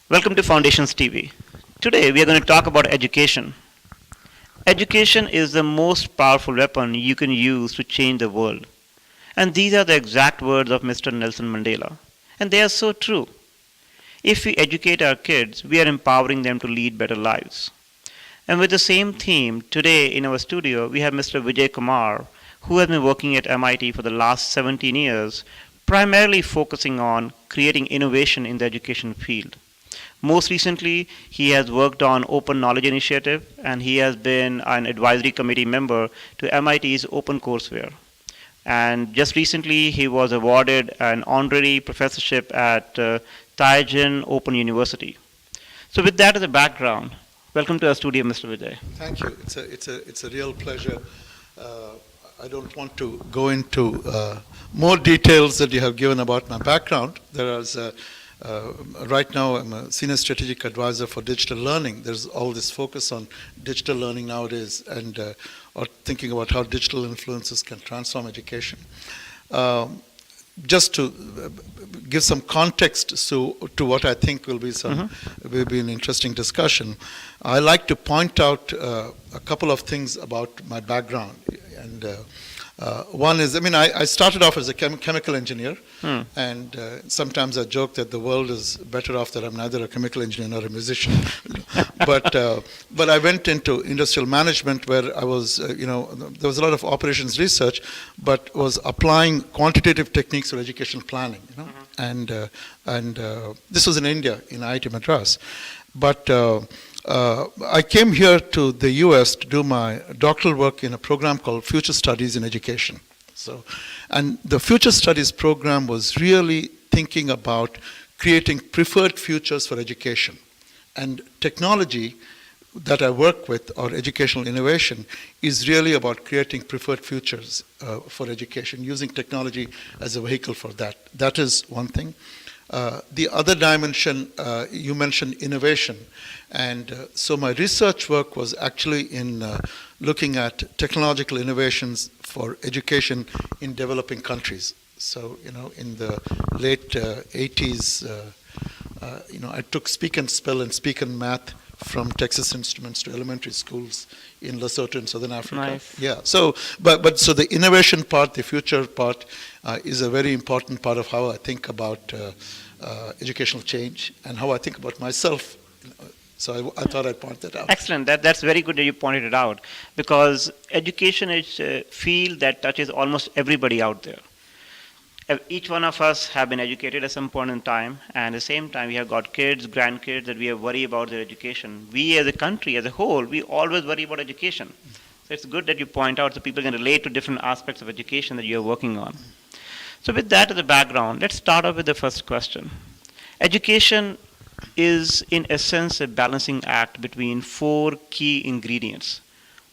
Welcome to Foundations TV. Today we are going to talk about education. Education is the most powerful weapon you can use to change the world. And these are the exact words of Mr. Nelson Mandela. And they are so true. If we educate our kids, we are empowering them to lead better lives. And with the same theme, today in our studio we have Mr. Vijay Kumar, who has been working at MIT for the last 17 years, primarily focusing on creating innovation in the education field. Most recently, he has worked on Open Knowledge Initiative and he has been an advisory committee member to MIT's OpenCourseWare. And just recently, he was awarded an honorary professorship at Taijin Open University. So, with that as a background, welcome to our studio, Mr. Vijay. Thank you. It's a real pleasure. I don't want to go into more details that you have given about my background. Right now, I'm a senior strategic advisor for digital learning. There's all this focus on digital learning nowadays, and or thinking about how digital influences can transform education. Just to give some context to what I think will be an interesting discussion, I like to point out a couple of things about my background. And one is, I started off as a chemical engineer, and sometimes I joke that the world is better off that I'm neither a chemical engineer nor a musician. but I went into industrial management where I was, there was a lot of operations research, but was applying quantitative techniques for educational planning. And this was in India, in IIT Madras. But I came here to the US to do my doctoral work in a program called Future Studies in Education. And the Future Studies program was really thinking about creating preferred futures for education. And technology that I work with, or educational innovation, is really about creating preferred futures for education, using technology as a vehicle for that. That is one thing. The other dimension, you mentioned innovation. And so my research work was actually in looking at technological innovations for education in developing countries. So, in the late 80s, I took Speak and Spell and Speak and Math from Texas Instruments to elementary schools in Lesotho in Southern Africa. Nice. Yeah. So, but so the innovation part, the future part, is a very important part of how I think about educational change and how I think about myself. So I thought I'd point that out. Excellent. That's very good that you pointed it out, because education is a field that touches almost everybody out there. Each one of us have been educated at some point in time, and at the same time we have got kids, grandkids that we worry about their education. We as a country, as a whole, we always worry about education. So it's good that you point out so people can relate to different aspects of education that you're working on. So with that as a background, let's start off with the first question. Education is in essence a balancing act between four key ingredients.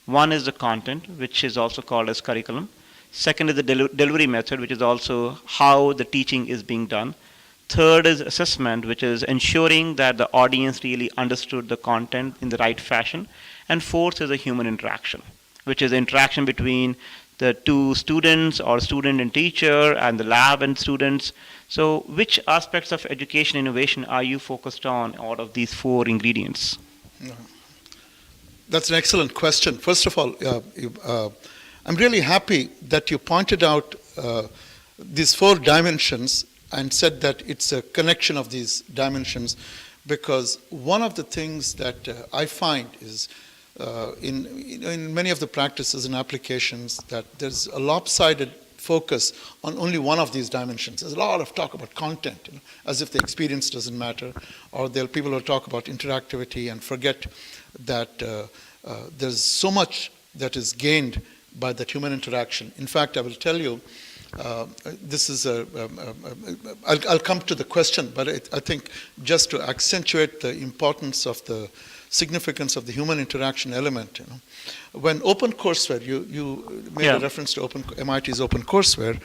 One is the content, which is also called as curriculum. Second is the delivery method, which is also how the teaching is being done. Third is assessment, which is ensuring that the audience really understood the content in the right fashion. And fourth is the human interaction, which is the interaction between the two students or student and teacher and the lab and students. So which aspects of education innovation are you focused on out of these four ingredients? That's an excellent question. First of all, I'm really happy that you pointed out these four dimensions and said that it's a connection of these dimensions, because one of the things that I find is in many of the practices and applications that there's a lopsided focus on only one of these dimensions. There's a lot of talk about content, as if the experience doesn't matter, or there are people who talk about interactivity and forget that there's so much that is gained by that human interaction. In fact, I will tell you, this is I'll come to the question, but I think just to accentuate the importance of the significance of the human interaction element, when OpenCourseWare, you made a reference to MIT's OpenCourseWare.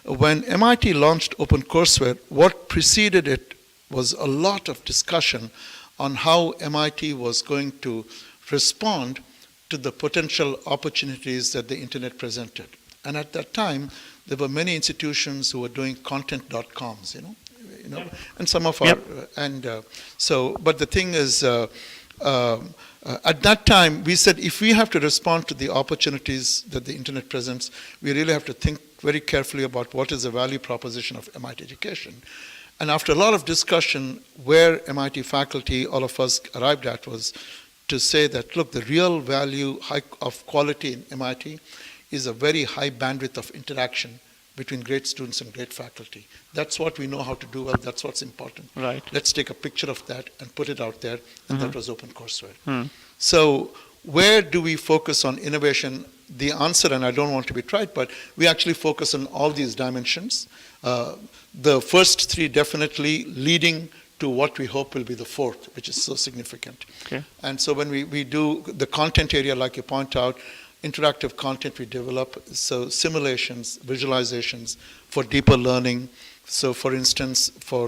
When MIT launched OpenCourseWare, what preceded it was a lot of discussion on how MIT was going to respond to the potential opportunities that the internet presented. And at that time, there were many institutions who were doing content.coms, and some of our, Yep. but the thing is, at that time, we said if we have to respond to the opportunities that the internet presents, we really have to think very carefully about what is the value proposition of MIT education. And after a lot of discussion, where MIT faculty, all of us arrived at was to say that, look, the real value of quality in MIT is a very high bandwidth of interaction between great students and great faculty. That's what we know how to do well. That's what's important. Right. Let's take a picture of that and put it out there. And that was OpenCourseWare. Hmm. So where do we focus on innovation? The answer, and I don't want to be trite, but we actually focus on all these dimensions. The first three definitely leading to what we hope will be the fourth, which is so significant. Okay. And so when we do the content area, like you point out, interactive content we develop, so simulations, visualizations for deeper learning. So for instance, for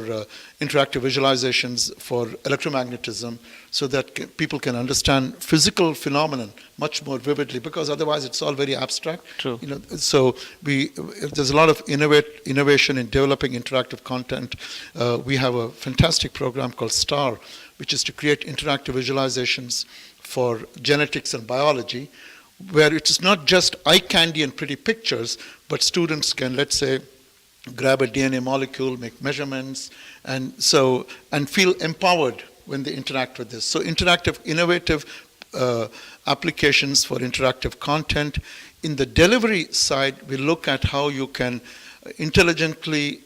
interactive visualizations for electromagnetism, so that people can understand physical phenomenon much more vividly, because otherwise it's all very abstract. True. So there's a lot of innovation in developing interactive content. We have a fantastic program called STAR, which is to create interactive visualizations for genetics and biology, where it is not just eye candy and pretty pictures, but students can, let's say, grab a DNA molecule, make measurements, and feel empowered when they interact with this. So interactive, innovative applications for interactive content. In the delivery side, we look at how you can intelligently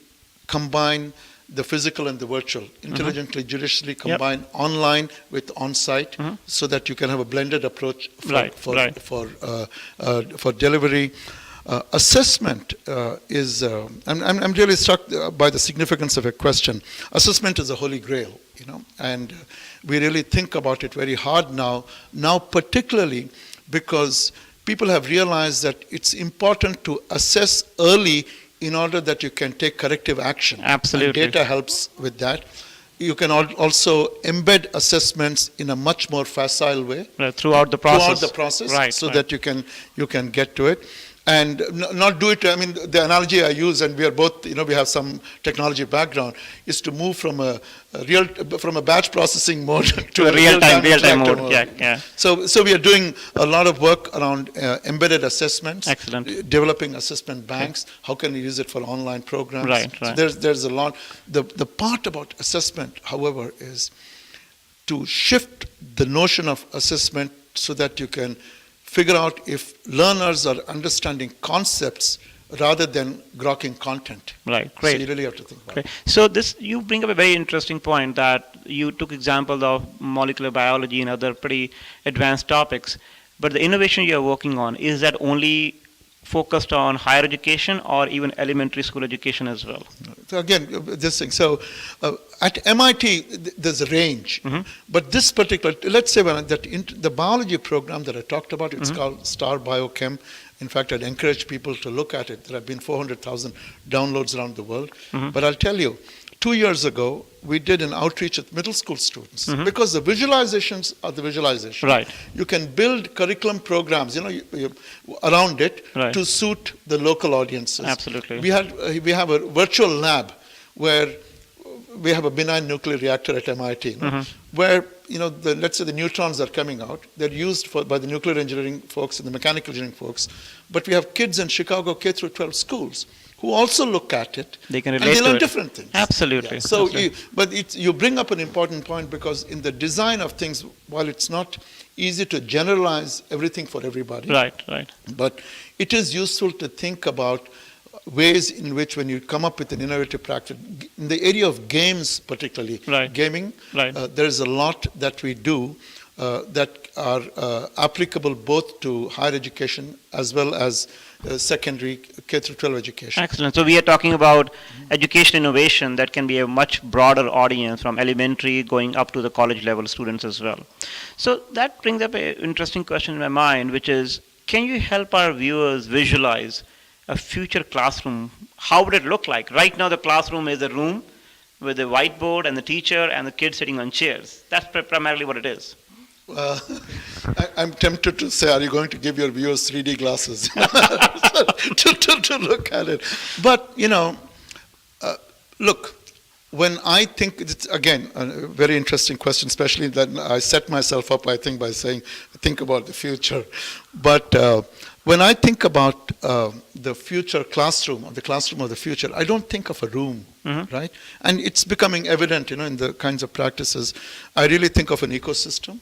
combine the physical and the virtual, intelligently, judiciously combine online with on-site, so that you can have a blended approach for delivery. Assessment is, I'm really struck by the significance of a question. Assessment is a holy grail, and we really think about it very hard now particularly because people have realized that it's important to assess early in order that you can take corrective action. Absolutely. And data helps with that. You can also embed assessments in a much more facile way. Right, throughout the process. Right, so that you can get to it. And not do it, I mean, the analogy I use, and we are both, we have some technology background, is to move from a batch processing mode to a real-time mode. Yeah. So we are doing a lot of work around embedded assessments. Excellent. Developing assessment banks. How can you use it for online programs? Right. So there's a lot. The part about assessment, however, is to shift the notion of assessment so that you can figure out if learners are understanding concepts rather than grokking content. Right, great. So you really have to think about it. So you bring up a very interesting point that you took example of molecular biology and other pretty advanced topics, but the innovation you're working on, is that only focused on higher education or even elementary school education as well? So again, this thing. So at MIT, there's a range. But this particular, let's say the biology program that I talked about, it's called STAR Biochem. In fact, I'd encourage people to look at it. There have been 400,000 downloads around the world. But I'll tell you, 2 years ago, we did an outreach with middle school students because the visualizations are the visualizations. Right. You can build curriculum programs, around it to suit the local audiences. Absolutely. We have a virtual lab where we have a benign nuclear reactor at MIT, where let's say the neutrons are coming out. They're used by the nuclear engineering folks and the mechanical engineering folks. But we have kids in Chicago K through 12 schools who also look at it. They can relate and they to learn it. different things. Absolutely. Yeah. So, absolutely. you bring up an important point, because in the design of things, while it's not easy to generalize everything for everybody, Right. but it is useful to think about ways in which, when you come up with an innovative practice, in the area of games particularly, gaming, there is a lot that we do that are applicable both to higher education as well as secondary K through 12 education. Excellent. So we are talking about education innovation that can be a much broader audience, from elementary going up to the college level students as well. So that brings up an interesting question in my mind, which is, can you help our viewers visualize a future classroom? How would it look like? Right now the classroom is a room with a whiteboard and the teacher and the kids sitting on chairs. That's primarily what it is. I'm tempted to say, are you going to give your viewers 3D glasses to look at it? But, look, When I think, it's again, a very interesting question, especially that I set myself up, I think, by saying, think about the future. But when I think about the future classroom, or the classroom of the future, I don't think of a room, right? And it's becoming evident, in the kinds of practices. I really think of an ecosystem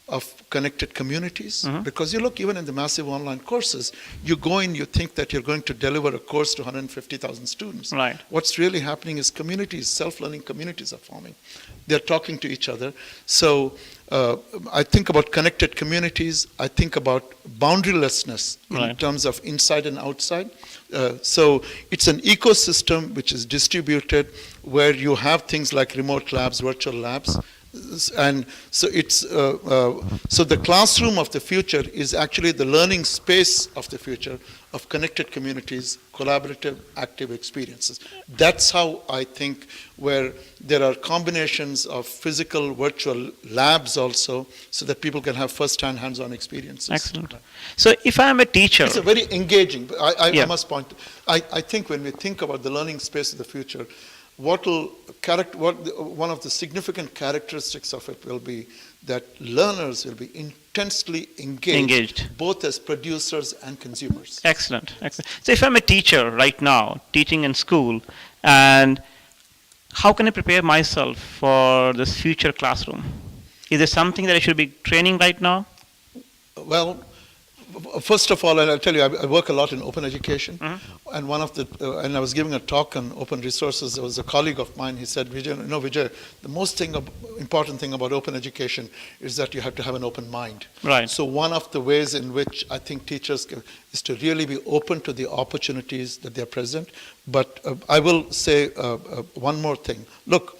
of connected communities, because you look, even in the massive online courses, you go in, you think that you're going to deliver a course to 150,000 students. Right. What's really happening is communities, self-learning communities are forming. They're talking to each other. So I think about connected communities. I think about boundarylessness in terms of inside and outside. So it's an ecosystem which is distributed, where you have things like remote labs, virtual labs. And so it's so the classroom of the future is actually the learning space of the future, of connected communities, collaborative, active experiences. That's how I think, where there are combinations of physical, virtual labs also, so that people can have first-hand, hands-on experiences. Excellent. So if I'm a teacher... It's a very engaging, I must point, I think when we think about the learning space of the future, one of the significant characteristics of it will be that learners will be intensely engaged, both as producers and consumers. Excellent. So if I'm a teacher right now, teaching in school, and how can I prepare myself for this future classroom? Is there something that I should be training right now? Well, first of all, I'll tell you, I work a lot in open education, and and I was giving a talk on open resources. There was a colleague of mine. He said, Vijay, the most important thing about open education is that you have to have an open mind. Right. So one of the ways in which I think teachers is to really be open to the opportunities that they're present. But I will say one more thing. Look,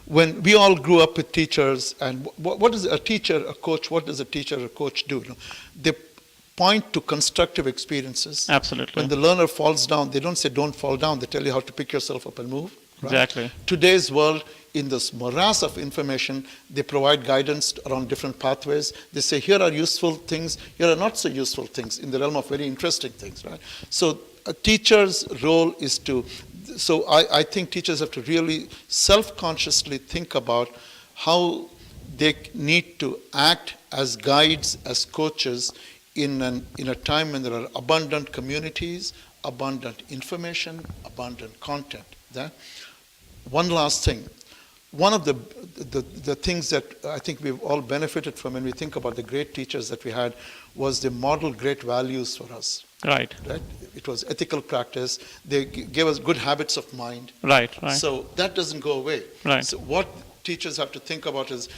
when we all grew up with teachers, and what is a teacher, a coach? What does a teacher, a coach do? They point to constructive experiences. Absolutely. When the learner falls down, they don't say, don't fall down. They tell you how to pick yourself up and move. Right? Exactly. Today's world, in this morass of information, they provide guidance around different pathways. They say, here are useful things, here are not so useful things, in the realm of very interesting things. Right? So a teacher's role is so I think teachers have to really self-consciously think about how they need to act as guides, as coaches, in a time when there are abundant communities, abundant information, abundant content. One last thing. One of the things that I think we've all benefited from when we think about the great teachers that we had was they modeled great values for us. Right. It was ethical practice. They gave us good habits of mind. Right. So that doesn't go away. Right. So what teachers have to think about is,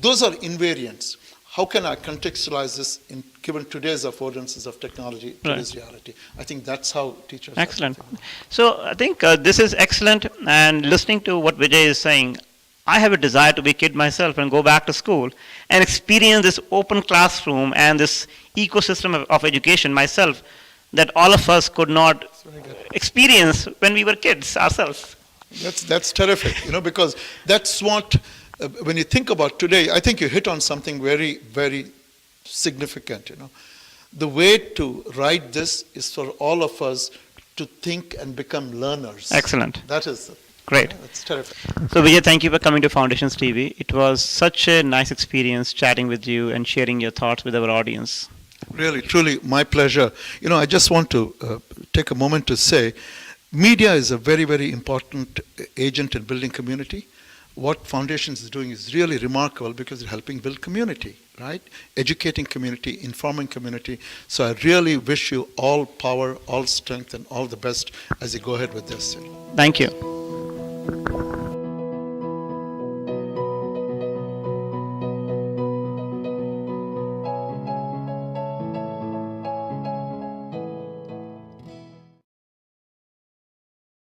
those are invariants. How can I contextualize this given today's affordances of technology, today's reality? I think that's how teachers. Excellent. So I think this is excellent. And listening to what Vijay is saying, I have a desire to be a kid myself and go back to school and experience this open classroom and this ecosystem of education myself that all of us could not experience when we were kids ourselves. That's terrific, because that's what. When you think about today, I think you hit on something very, very significant. The way to write this is for all of us to think and become learners. Excellent. That is great. That's terrific. So Vijay, thank you for coming to Foundations TV. It was such a nice experience chatting with you and sharing your thoughts with our audience. Really, truly, my pleasure. I just want to take a moment to say, media is a very, very important agent in building community. What Foundations is doing is really remarkable because they're helping build community, right? Educating community, informing community. So I really wish you all power, all strength, and all the best as you go ahead with this. Thank you.